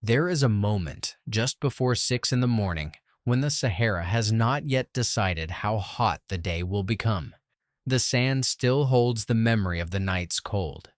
There is a moment just before 6 in the morning when the Sahara has not yet decided how hot the day will become. The sand still holds the memory of the night's cold.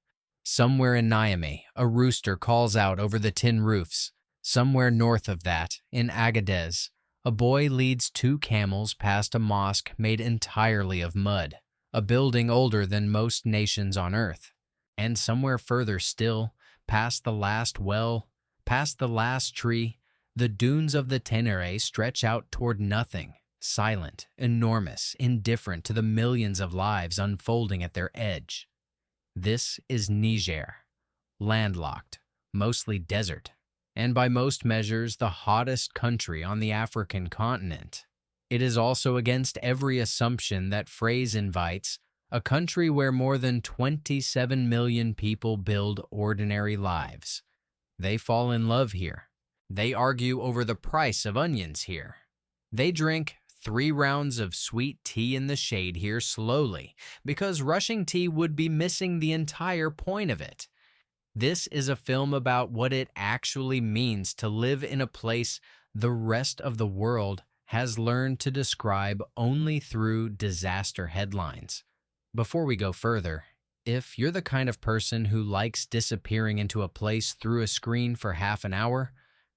Somewhere in Niamey, a rooster calls out over the tin roofs. Somewhere north of that, in Agadez, a boy leads two camels past a mosque made entirely of mud, a building older than most nations on earth. And somewhere further still, past the last well, past the last tree, the dunes of the Tenere stretch out toward nothing, silent, enormous, indifferent to the millions of lives unfolding at their edge. This is Niger, landlocked, mostly desert, and by most measures the hottest country on the African continent. It is also against every assumption that phrase invites a country where more than 27 million people build ordinary lives. They fall in love here. They argue over the price of onions here. They drink 3 rounds of sweet tea in the shade here slowly, because rushing tea would be missing the entire point of it. This is a film about what it actually means to live in a place the rest of the world has learned to describe only through disaster headlines. Before we go further, if you're the kind of person who likes disappearing into a place through a screen for half an hour,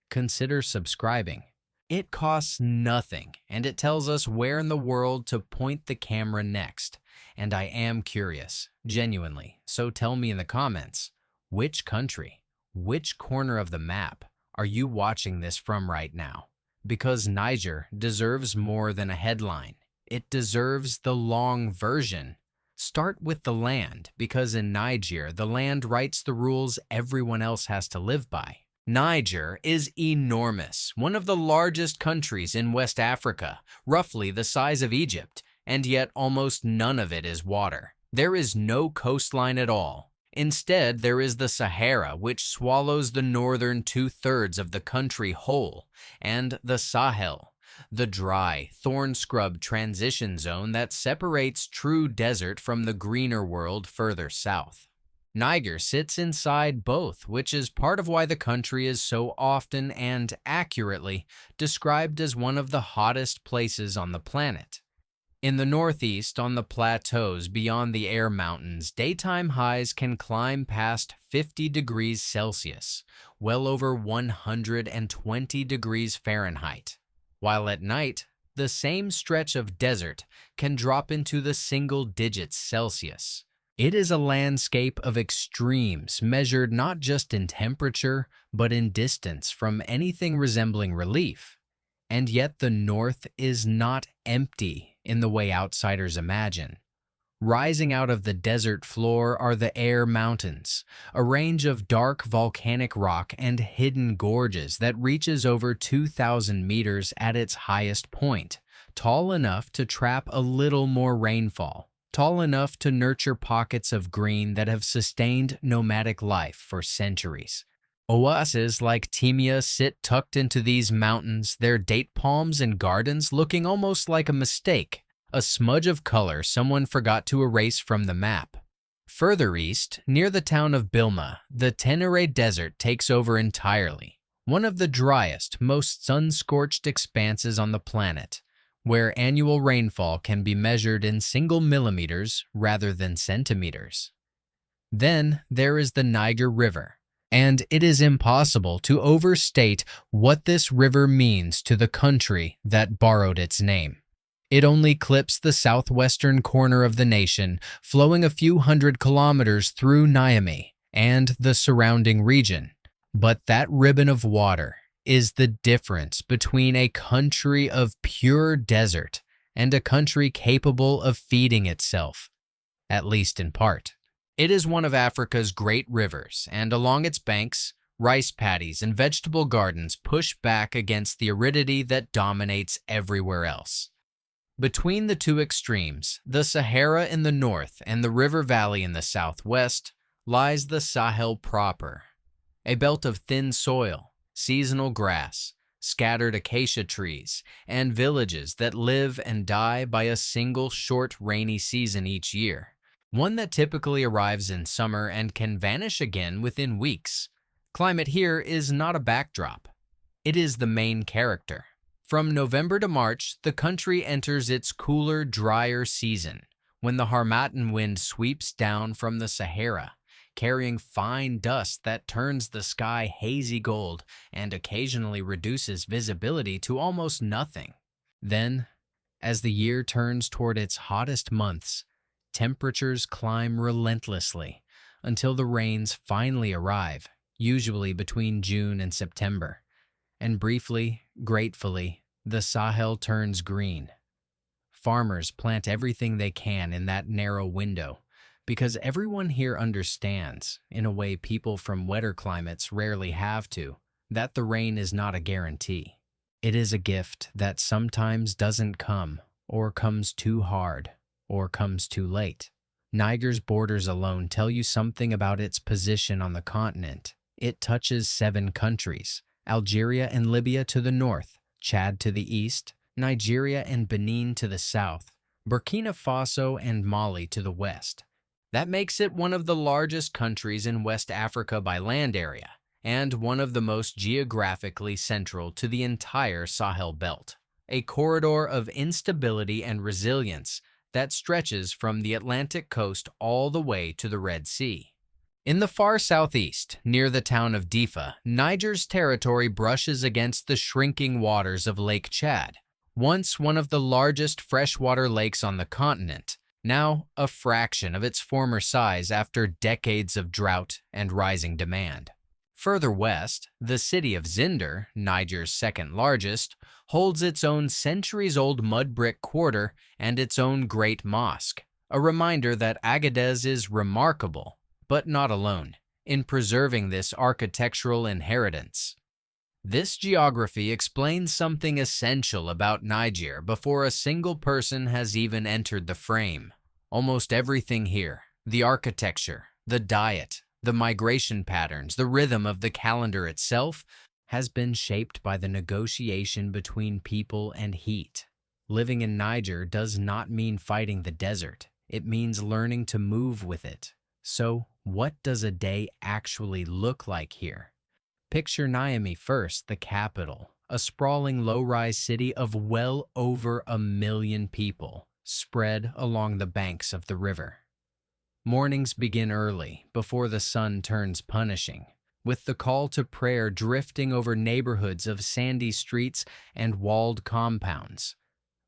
consider subscribing. It costs nothing, and it tells us where in the world to point the camera next. And I am curious, genuinely, so tell me in the comments, which country, which corner of the map are you watching this from right now? Because Niger deserves more than a headline. It deserves the long version. Start with the land, because in Niger, the land writes the rules everyone else has to live by. Niger is enormous, one of the largest countries in West Africa, roughly the size of Egypt, and yet almost none of it is water. There is no coastline at all. Instead, there is the Sahara, which swallows the northern 2/3 of the country whole, and the Sahel, the dry, thorn-scrub transition zone that separates true desert from the greener world further south. Niger sits inside both, which is part of why the country is so often and accurately described as one of the hottest places on the planet. In the northeast, on the plateaus beyond the Air Mountains, daytime highs can climb past 50 degrees Celsius, well over 120 degrees Fahrenheit, while at night, the same stretch of desert can drop into the single digits Celsius. It is a landscape of extremes measured not just in temperature, but in distance from anything resembling relief. And yet the north is not empty in the way outsiders imagine. Rising out of the desert floor are the Air Mountains, a range of dark volcanic rock and hidden gorges that reaches over 2,000 meters at its highest point, tall enough to trap a little more rainfall, tall enough to nurture pockets of green that have sustained nomadic life for centuries. Oases like Timia sit tucked into these mountains, their date palms and gardens looking almost like a mistake, a smudge of color someone forgot to erase from the map. Further east, near the town of Bilma, the Tenere Desert takes over entirely, one of the driest, most sun-scorched expanses on the planet, where annual rainfall can be measured in single millimeters rather than centimeters. Then there is the Niger River, and it is impossible to overstate what this river means to the country that borrowed its name. It only clips the southwestern corner of the nation, flowing a few hundred kilometers through Niamey and the surrounding region. But that ribbon of water is the difference between a country of pure desert and a country capable of feeding itself, at least in part. It is one of Africa's great rivers, and along its banks, rice paddies and vegetable gardens push back against the aridity that dominates everywhere else. Between the two extremes, the Sahara in the north and the river valley in the southwest, lies the Sahel proper, a belt of thin soil, seasonal grass, scattered acacia trees, and villages that live and die by a single short rainy season each year, one that typically arrives in summer and can vanish again within weeks. Climate here is not a backdrop. It is the main character. From November to March, the country enters its cooler, drier season, when the Harmattan wind sweeps down from the Sahara, carrying fine dust that turns the sky hazy gold and occasionally reduces visibility to almost nothing. Then, as the year turns toward its hottest months, temperatures climb relentlessly until the rains finally arrive, usually between June and September. And briefly, gratefully, the Sahel turns green. Farmers plant everything they can in that narrow window because everyone here understands, in a way people from wetter climates rarely have to, that the rain is not a guarantee. It is a gift that sometimes doesn't come, or comes too hard, or comes too late. Niger's borders alone tell you something about its position on the continent. It touches 7 countries: Algeria and Libya to the north, Chad to the east, Nigeria and Benin to the south, Burkina Faso and Mali to the west. That makes it one of the largest countries in West Africa by land area, and one of the most geographically central to the entire Sahel belt, a corridor of instability and resilience that stretches from the Atlantic coast all the way to the Red Sea. In the far southeast, near the town of Difa, Niger's territory brushes against the shrinking waters of Lake Chad, once one of the largest freshwater lakes on the continent, now a fraction of its former size after decades of drought and rising demand. Further west, the city of Zinder, Niger's second largest, holds its own centuries-old mud brick quarter and its own great mosque, a reminder that Agadez is remarkable, but not alone, in preserving this architectural inheritance. This geography explains something essential about Niger before a single person has even entered the frame. Almost everything here, the architecture, the diet, the migration patterns, the rhythm of the calendar itself, has been shaped by the negotiation between people and heat. Living in Niger does not mean fighting the desert. It means learning to move with it. So, what does a day actually look like here? Picture Niamey first, the capital, a sprawling low-rise city of well over 1 million people, spread along the banks of the river. Mornings begin early, before the sun turns punishing, with the call to prayer drifting over neighborhoods of sandy streets and walled compounds.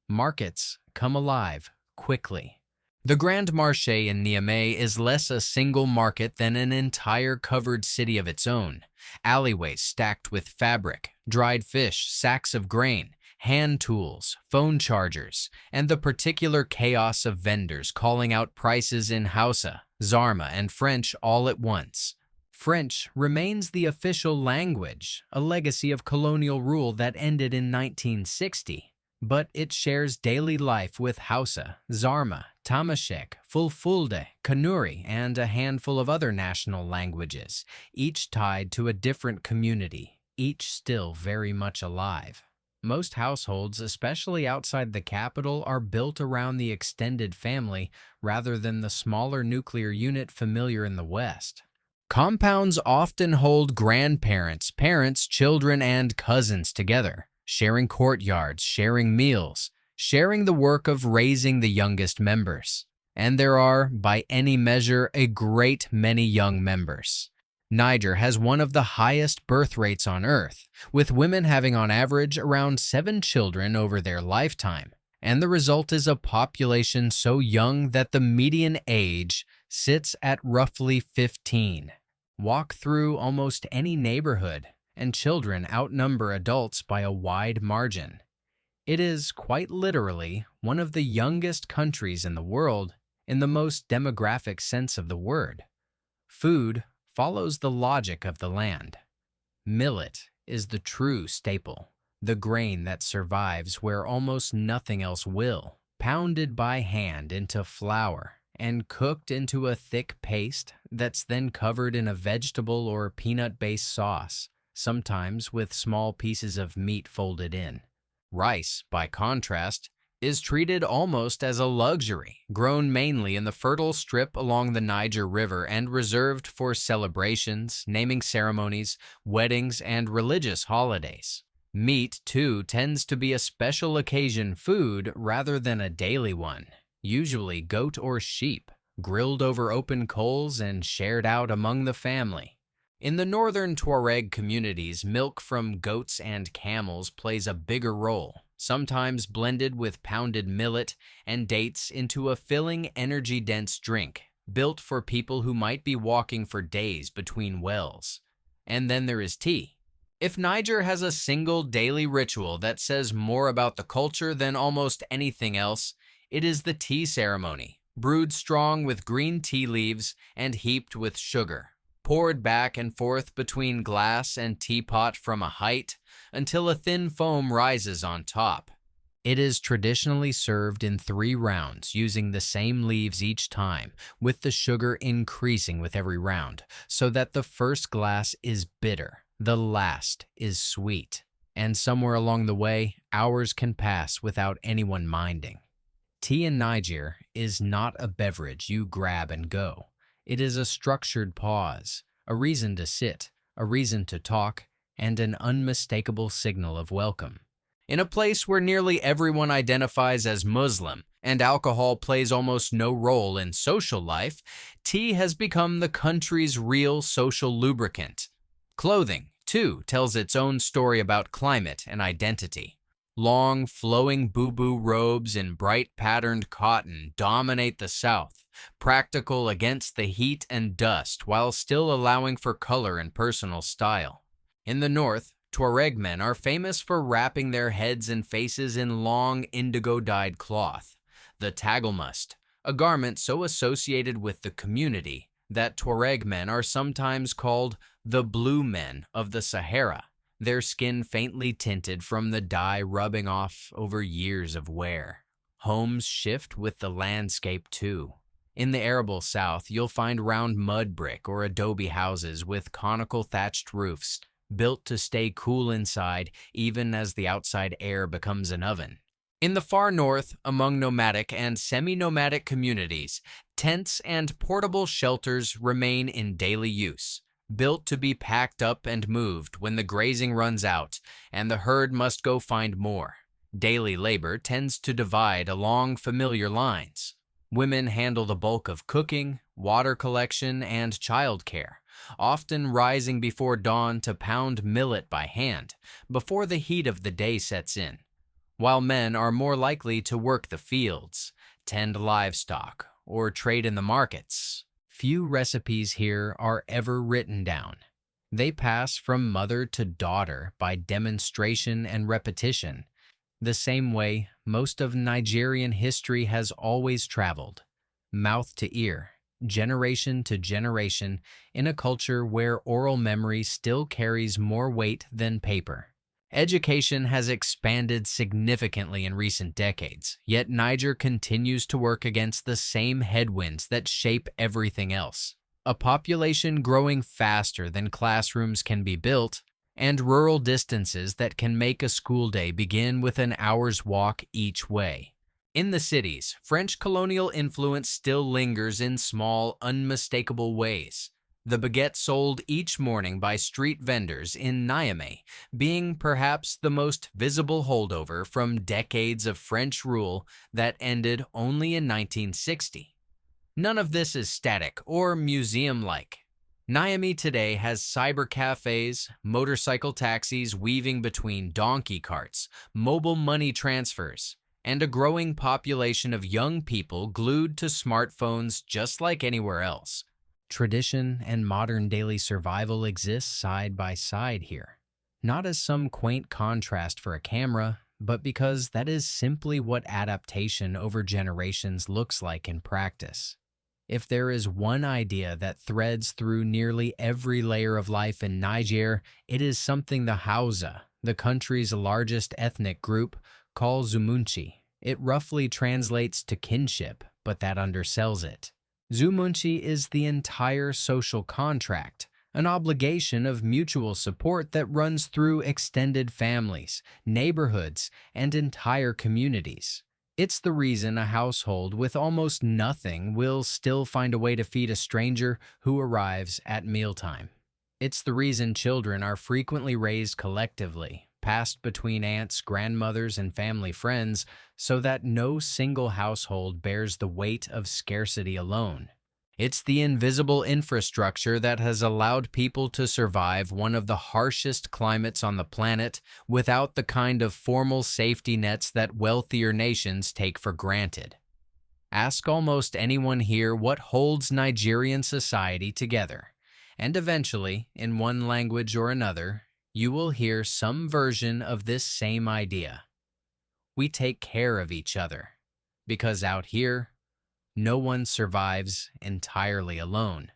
Markets come alive quickly. The Grand Marché in Niamey is less a single market than an entire covered city of its own. Alleyways stacked with fabric, dried fish, sacks of grain, hand tools, phone chargers, and the particular chaos of vendors calling out prices in Hausa, Zarma, and French all at once. French remains the official language, a legacy of colonial rule that ended in 1960. But it shares daily life with Hausa, Zarma, Tamashek, Fulfulde, Kanuri, and a handful of other national languages, each tied to a different community, each still very much alive. Most households, especially outside the capital, are built around the extended family rather than the smaller nuclear unit familiar in the West. Compounds often hold grandparents, parents, children, and cousins together, sharing courtyards, sharing meals, sharing the work of raising the youngest members. And there are, by any measure, a great many young members. Niger has one of the highest birth rates on Earth, with women having on average around 7 children over their lifetime. And the result is a population so young that the median age sits at roughly 15. Walk through almost any neighborhood, and children outnumber adults by a wide margin. It is, quite literally, one of the youngest countries in the world in the most demographic sense of the word. Food follows the logic of the land. Millet is the true staple, the grain that survives where almost nothing else will, pounded by hand into flour and cooked into a thick paste that's then covered in a vegetable or peanut-based sauce, sometimes with small pieces of meat folded in. Rice, by contrast, is treated almost as a luxury, grown mainly in the fertile strip along the Niger River and reserved for celebrations, naming ceremonies, weddings, and religious holidays. Meat, too, tends to be a special occasion food rather than a daily one, usually goat or sheep, grilled over open coals and shared out among the family. In the northern Tuareg communities, milk from goats and camels plays a bigger role, sometimes blended with pounded millet and dates into a filling, energy-dense drink, built for people who might be walking for days between wells. And then there is tea. If Niger has a single daily ritual that says more about the culture than almost anything else, it is the tea ceremony, brewed strong with green tea leaves and heaped with sugar, poured back and forth between glass and teapot from a height until a thin foam rises on top. It is traditionally served in 3 rounds, using the same leaves each time, with the sugar increasing with every round, so that the first glass is bitter, the last is sweet, and somewhere along the way, hours can pass without anyone minding. Tea in Niger is not a beverage you grab and go. It is a structured pause, a reason to sit, a reason to talk, and an unmistakable signal of welcome. In a place where nearly everyone identifies as Muslim and alcohol plays almost no role in social life, tea has become the country's real social lubricant. Clothing, too, tells its own story about climate and identity. Long, flowing bubu robes in bright patterned cotton dominate the South, practical against the heat and dust while still allowing for color and personal style. In the North, Tuareg men are famous for wrapping their heads and faces in long indigo-dyed cloth, the tagelmust, a garment so associated with the community that Tuareg men are sometimes called the blue men of the Sahara, their skin faintly tinted from the dye rubbing off over years of wear. Homes shift with the landscape too. In the arable South, you'll find round mud brick or adobe houses with conical thatched roofs, built to stay cool inside even as the outside air becomes an oven. In the far north, among nomadic and semi-nomadic communities, tents and portable shelters remain in daily use, built to be packed up and moved when the grazing runs out and the herd must go find more. Daily labor tends to divide along familiar lines. Women handle the bulk of cooking, water collection, and childcare, often rising before dawn to pound millet by hand before the heat of the day sets in, while men are more likely to work the fields, tend livestock, or trade in the markets. Few recipes here are ever written down. They pass from mother to daughter by demonstration and repetition, the same way most of Nigerian history has always traveled, mouth to ear, generation to generation, in a culture where oral memory still carries more weight than paper. Education has expanded significantly in recent decades, yet Niger continues to work against the same headwinds that shape everything else. A population growing faster than classrooms can be built, and rural distances that can make a school day begin with an hour's walk each way. In the cities, French colonial influence still lingers in small, unmistakable ways. The baguette sold each morning by street vendors in Niamey being perhaps the most visible holdover from decades of French rule that ended only in 1960. None of this is static or museum-like. Niamey today has cyber cafes, motorcycle taxis weaving between donkey carts, mobile money transfers, and a growing population of young people glued to smartphones just like anywhere else. Tradition and modern daily survival exist side by side here, not as some quaint contrast for a camera, but because that is simply what adaptation over generations looks like in practice. If there is one idea that threads through nearly every layer of life in Niger, it is something the Hausa, the country's largest ethnic group, call Zumunchi. It roughly translates to kinship, but that undersells it. Zumunchi is the entire social contract, an obligation of mutual support that runs through extended families, neighborhoods, and entire communities. It's the reason a household with almost nothing will still find a way to feed a stranger who arrives at mealtime. It's the reason children are frequently raised collectively, passed between aunts, grandmothers, and family friends, so that no single household bears the weight of scarcity alone. It's the invisible infrastructure that has allowed people to survive one of the harshest climates on the planet without the kind of formal safety nets that wealthier nations take for granted. Ask almost anyone here what holds Nigerian society together, and eventually, in one language or another, you will hear some version of this same idea. We take care of each other, because out here, no one survives entirely alone.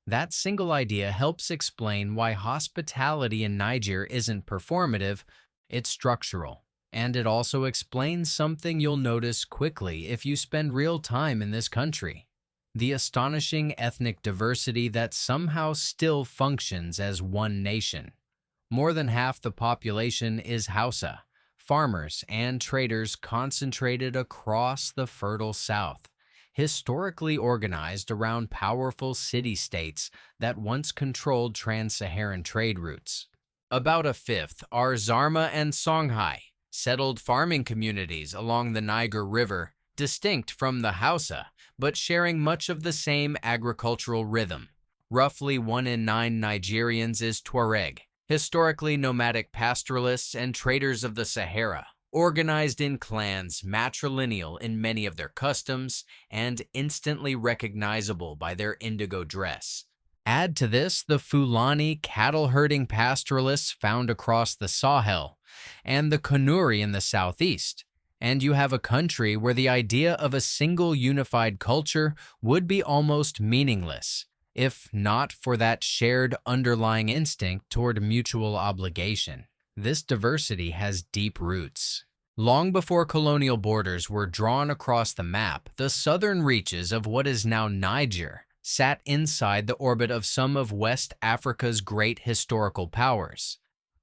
That single idea helps explain why hospitality in Niger isn't performative, it's structural. And it also explains something you'll notice quickly if you spend real time in this country: the astonishing ethnic diversity that somehow still functions as one nation. More than half the population is Hausa, farmers and traders concentrated across the fertile south, historically organized around powerful city-states that once controlled trans-Saharan trade routes. About a fifth are Zarma and Songhai, settled farming communities along the Niger River, distinct from the Hausa, but sharing much of the same agricultural rhythm. Roughly 1 in 9 Nigerians is Tuareg, historically nomadic pastoralists and traders of the Sahara, organized in clans, matrilineal in many of their customs, and instantly recognizable by their indigo dress. Add to this the Fulani cattle-herding pastoralists found across the Sahel, and the Kanuri in the southeast, and you have a country where the idea of a single unified culture would be almost meaningless, if not for that shared underlying instinct toward mutual obligation. This diversity has deep roots. Long before colonial borders were drawn across the map, the southern reaches of what is now Niger sat inside the orbit of some of West Africa's great historical powers.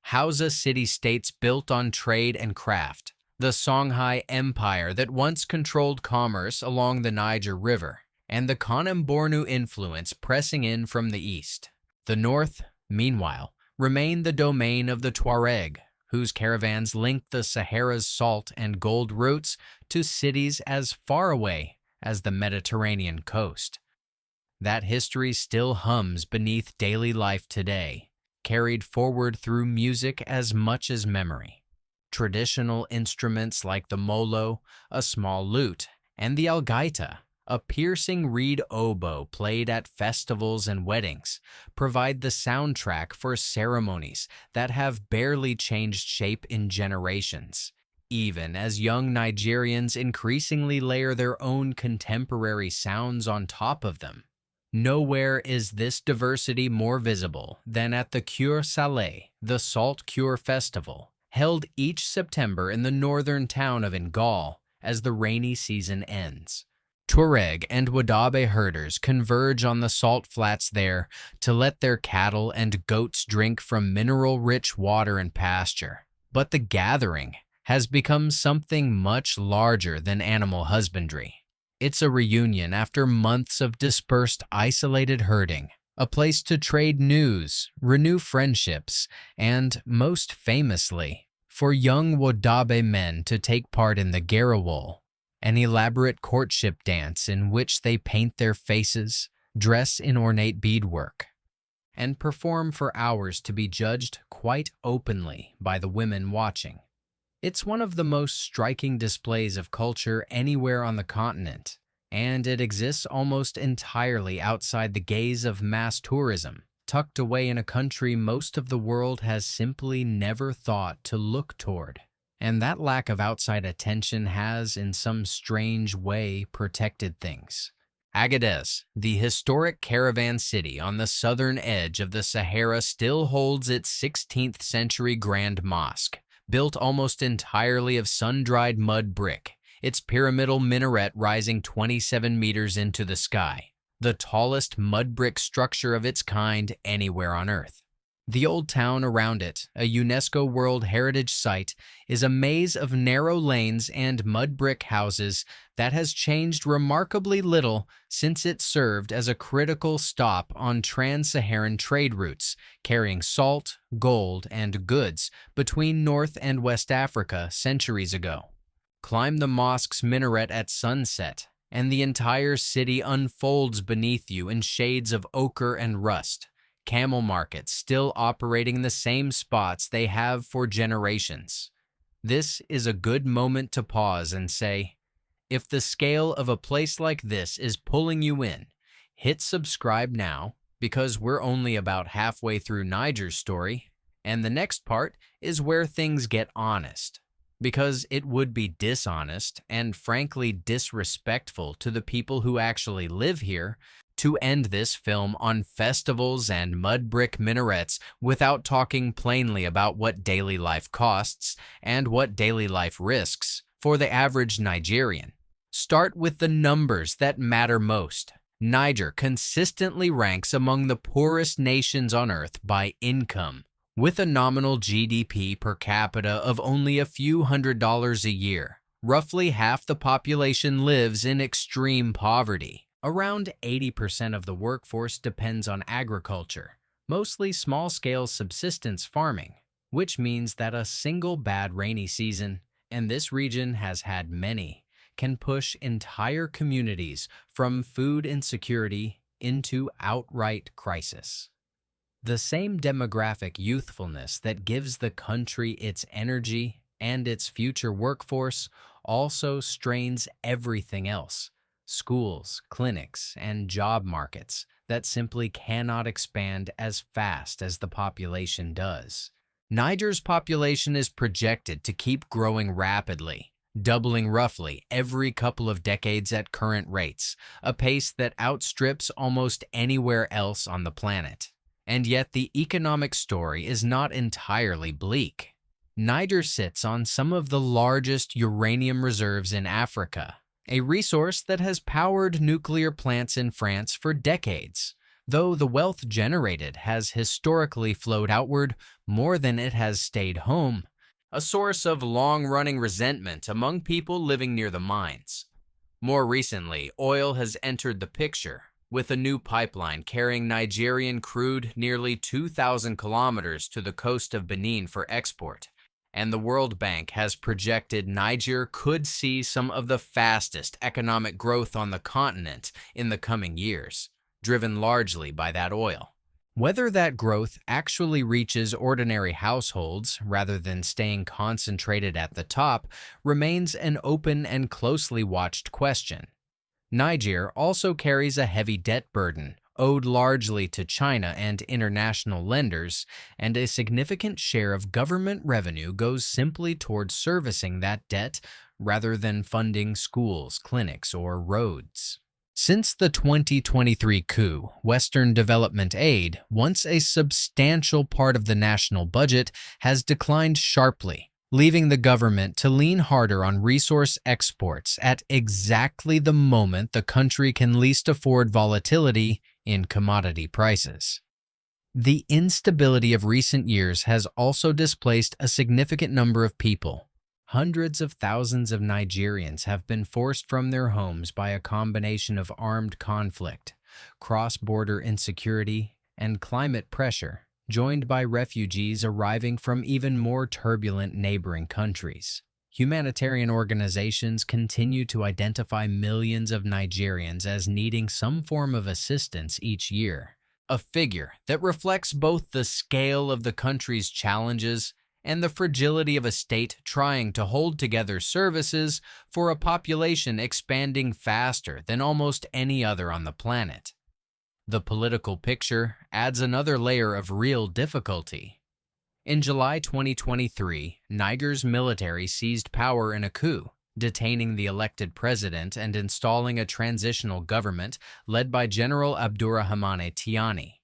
Hausa city-states built on trade and craft, the Songhai Empire that once controlled commerce along the Niger River, and the Kanem-Bornu influence pressing in from the east. The north, meanwhile, remained the domain of the Tuareg, whose caravans linked the Sahara's salt and gold routes to cities as far away as the Mediterranean coast. That history still hums beneath daily life today, carried forward through music as much as memory. Traditional instruments like the molo, a small lute, and the algaita, a piercing reed oboe played at festivals and weddings, provide the soundtrack for ceremonies that have barely changed shape in generations, even as young Nigerians increasingly layer their own contemporary sounds on top of them. Nowhere is this diversity more visible than at the Cure Salé, the Salt Cure Festival, held each September in the northern town of Ngal as the rainy season ends. Tuareg and Wadabe herders converge on the salt flats there to let their cattle and goats drink from mineral-rich water and pasture. But the gathering has become something much larger than animal husbandry. It's a reunion after months of dispersed, isolated herding, a place to trade news, renew friendships, and, most famously, for young Wadabe men to take part in the Garawol, an elaborate courtship dance in which they paint their faces, dress in ornate beadwork, and perform for hours to be judged quite openly by the women watching. It's one of the most striking displays of culture anywhere on the continent, and it exists almost entirely outside the gaze of mass tourism, tucked away in a country most of the world has simply never thought to look toward. And that lack of outside attention has, in some strange way, protected things. Agadez, the historic caravan city on the southern edge of the Sahara, still holds its 16th century Grand Mosque, built almost entirely of sun-dried mud brick, its pyramidal minaret rising 27 meters into the sky, the tallest mud brick structure of its kind anywhere on Earth. The old town around it, a UNESCO World Heritage Site, is a maze of narrow lanes and mud brick houses that has changed remarkably little since it served as a critical stop on trans-Saharan trade routes, carrying salt, gold, and goods between North and West Africa centuries ago. Climb the mosque's minaret at sunset, and the entire city unfolds beneath you in shades of ochre and rust. Camel markets still operating in the same spots they have for generations. This is a good moment to pause and say, if the scale of a place like this is pulling you in, hit subscribe now, because we're only about halfway through Niger's story, and the next part is where things get honest. Because it would be dishonest and frankly disrespectful to the people who actually live here to end this film on festivals and mud brick minarets without talking plainly about what daily life costs and what daily life risks for the average Nigerian. Start with the numbers that matter most. Niger consistently ranks among the poorest nations on earth by income, with a nominal GDP per capita of only a few $100s a year. Roughly half the population lives in extreme poverty. Around 80% of the workforce depends on agriculture, mostly small-scale subsistence farming, which means that a single bad rainy season, and this region has had many, can push entire communities from food insecurity into outright crisis. The same demographic youthfulness that gives the country its energy and its future workforce also strains everything else. Schools, clinics, and job markets that simply cannot expand as fast as the population does. Niger's population is projected to keep growing rapidly, doubling roughly every couple of decades at current rates, a pace that outstrips almost anywhere else on the planet. And yet the economic story is not entirely bleak. Niger sits on some of the largest uranium reserves in Africa, a resource that has powered nuclear plants in France for decades, though the wealth generated has historically flowed outward more than it has stayed home, a source of long-running resentment among people living near the mines. More recently, oil has entered the picture, with a new pipeline carrying Nigerian crude nearly 2,000 kilometers to the coast of Benin for export. And the World Bank has projected Niger could see some of the fastest economic growth on the continent in the coming years, driven largely by that oil. Whether that growth actually reaches ordinary households rather than staying concentrated at the top remains an open and closely watched question. Niger also carries a heavy debt burden, owed largely to China and international lenders, and a significant share of government revenue goes simply towards servicing that debt rather than funding schools, clinics, or roads. Since the 2023 coup, Western development aid, once a substantial part of the national budget, has declined sharply, leaving the government to lean harder on resource exports at exactly the moment the country can least afford volatility in commodity prices. The instability of recent years has also displaced a significant number of people. Hundreds of thousands of Nigerians have been forced from their homes by a combination of armed conflict, cross-border insecurity, and climate pressure, joined by refugees arriving from even more turbulent neighboring countries. Humanitarian organizations continue to identify millions of Nigerians as needing some form of assistance each year, a figure that reflects both the scale of the country's challenges and the fragility of a state trying to hold together services for a population expanding faster than almost any other on the planet. The political picture adds another layer of real difficulty. In July 2023, Niger's military seized power in a coup, detaining the elected president and installing a transitional government led by General Abdurrahmane Tiani.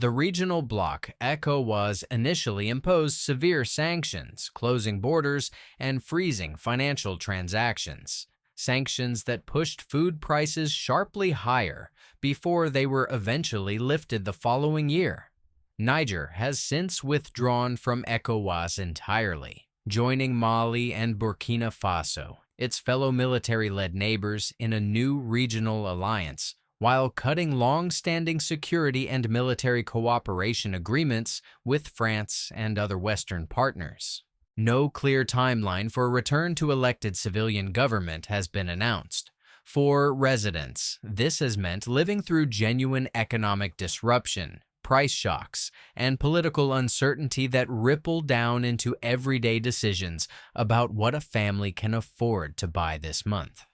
The regional bloc, ECOWAS, initially imposed severe sanctions, closing borders and freezing financial transactions, sanctions that pushed food prices sharply higher before they were eventually lifted the following year. Niger has since withdrawn from ECOWAS entirely, joining Mali and Burkina Faso, its fellow military-led neighbors, in a new regional alliance, while cutting long-standing security and military cooperation agreements with France and other Western partners. No clear timeline for a return to elected civilian government has been announced. For residents, this has meant living through genuine economic disruption, price shocks, and political uncertainty that ripple down into everyday decisions about what a family can afford to buy this month.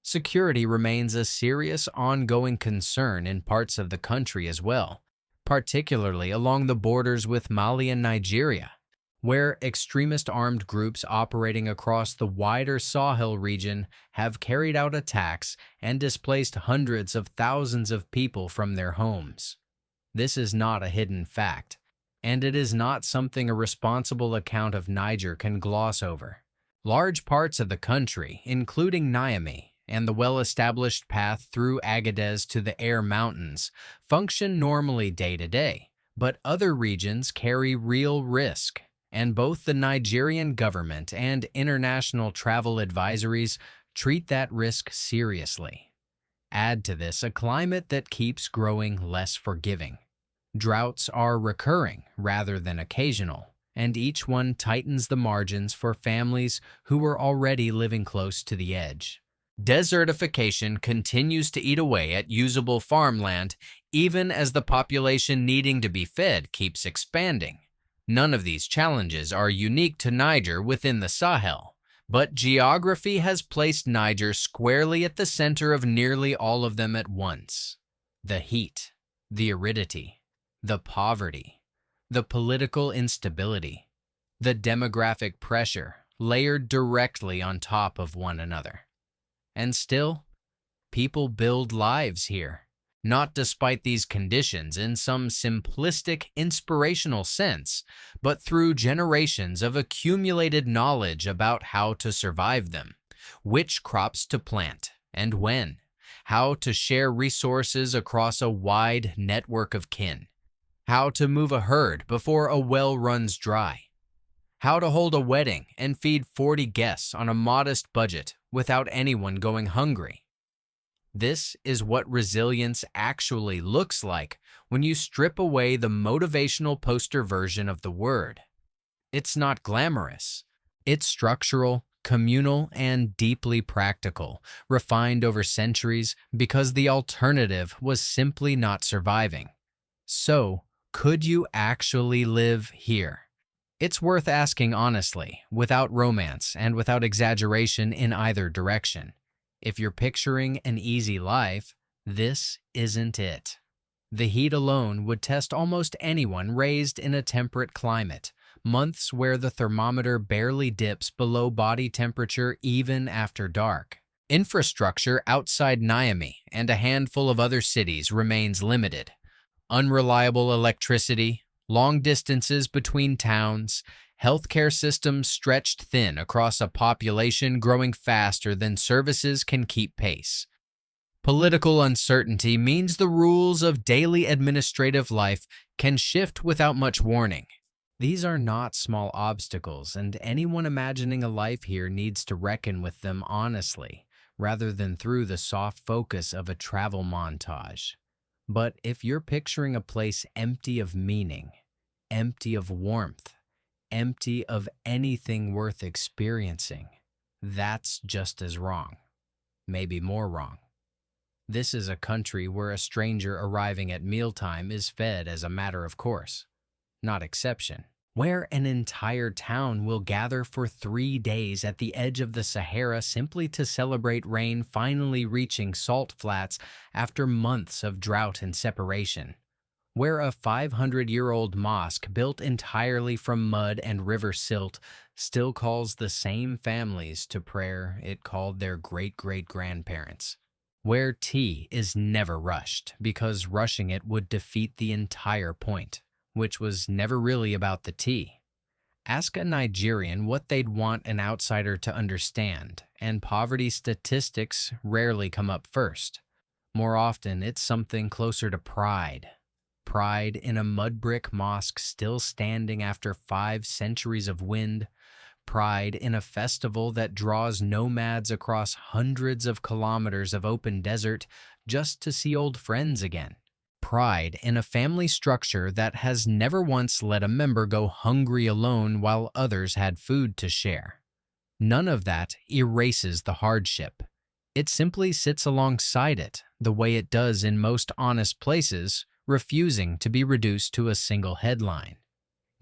Security remains a serious ongoing concern in parts of the country as well, particularly along the borders with Mali and Nigeria, where extremist armed groups operating across the wider Sahel region have carried out attacks and displaced hundreds of thousands of people from their homes. This is not a hidden fact, and it is not something a responsible account of Niger can gloss over. Large parts of the country, including Niamey and the well-established path through Agadez to the Air Mountains, function normally day to day, but other regions carry real risk, and both the Nigerian government and international travel advisories treat that risk seriously. Add to this a climate that keeps growing less forgiving. Droughts are recurring rather than occasional, and each one tightens the margins for families who are already living close to the edge. Desertification continues to eat away at usable farmland, even as the population needing to be fed keeps expanding. None of these challenges are unique to Niger within the Sahel, but geography has placed Niger squarely at the center of nearly all of them at once. The heat, the aridity, the poverty, the political instability, the demographic pressure layered directly on top of one another. And still, people build lives here, not despite these conditions in some simplistic, inspirational sense, but through generations of accumulated knowledge about how to survive them, which crops to plant and when, how to share resources across a wide network of kin, how to move a herd before a well runs dry, how to hold a wedding and feed 40 guests on a modest budget without anyone going hungry. This is what resilience actually looks like when you strip away the motivational poster version of the word. It's not glamorous. It's structural, communal, and deeply practical, refined over centuries because the alternative was simply not surviving. So, could you actually live here? It's worth asking honestly, without romance and without exaggeration in either direction. If you're picturing an easy life, this isn't it. The heat alone would test almost anyone raised in a temperate climate, months where the thermometer barely dips below body temperature even after dark. Infrastructure outside Niamey and a handful of other cities remains limited. Unreliable electricity, long distances between towns, healthcare systems stretched thin across a population growing faster than services can keep pace. Political uncertainty means the rules of daily administrative life can shift without much warning. These are not small obstacles, and anyone imagining a life here needs to reckon with them honestly, rather than through the soft focus of a travel montage. But if you're picturing a place empty of meaning, empty of warmth, empty of anything worth experiencing, that's just as wrong, maybe more wrong. This is a country where a stranger arriving at mealtime is fed as a matter of course, not exception. Where an entire town will gather for 3 days at the edge of the Sahara simply to celebrate rain finally reaching salt flats after months of drought and separation. Where a 500-year-old mosque built entirely from mud and river silt still calls the same families to prayer it called their great-great-grandparents. Where tea is never rushed because rushing it would defeat the entire point, which was never really about the tea. Ask a Nigerian what they'd want an outsider to understand, and poverty statistics rarely come up first. More often, it's something closer to pride pride in a mud brick mosque still standing after 5 centuries of wind, pride in a festival that draws nomads across hundreds of kilometers of open desert just to see old friends again. Pride in a family structure that has never once let a member go hungry alone while others had food to share. None of that erases the hardship. It simply sits alongside it, the way it does in most honest places, refusing to be reduced to a single headline.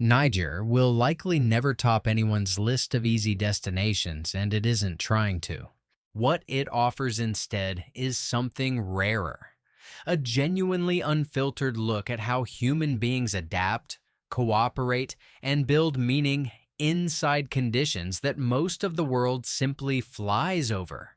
Niger will likely never top anyone's list of easy destinations, and it isn't trying to. What it offers instead is something rarer. A genuinely unfiltered look at how human beings adapt, cooperate, and build meaning inside conditions that most of the world simply flies over.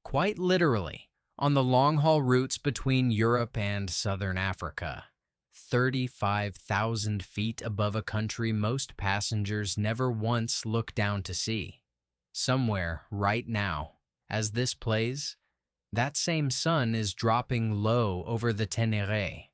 Quite literally, on the long-haul routes between Europe and Southern Africa. 35,000 feet above a country most passengers never once look down to see. Somewhere, right now, as this plays, that same sun is dropping low over the Ténéré,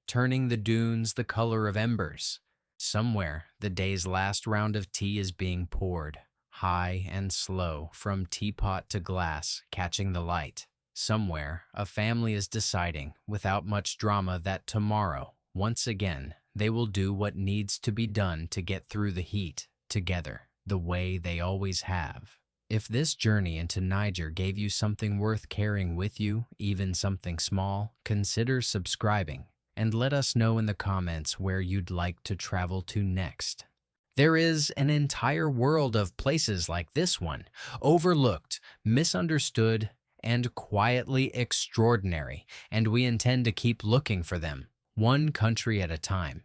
turning the dunes the color of embers. Somewhere, the day's last round of tea is being poured, high and slow, from teapot to glass, catching the light. Somewhere, a family is deciding, without much drama, that tomorrow, once again, they will do what needs to be done to get through the heat, together, the way they always have. If this journey into Niger gave you something worth carrying with you, even something small, consider subscribing, and let us know in the comments where you'd like to travel to next. There is an entire world of places like this one, overlooked, misunderstood, and quietly extraordinary, and we intend to keep looking for them, one country at a time.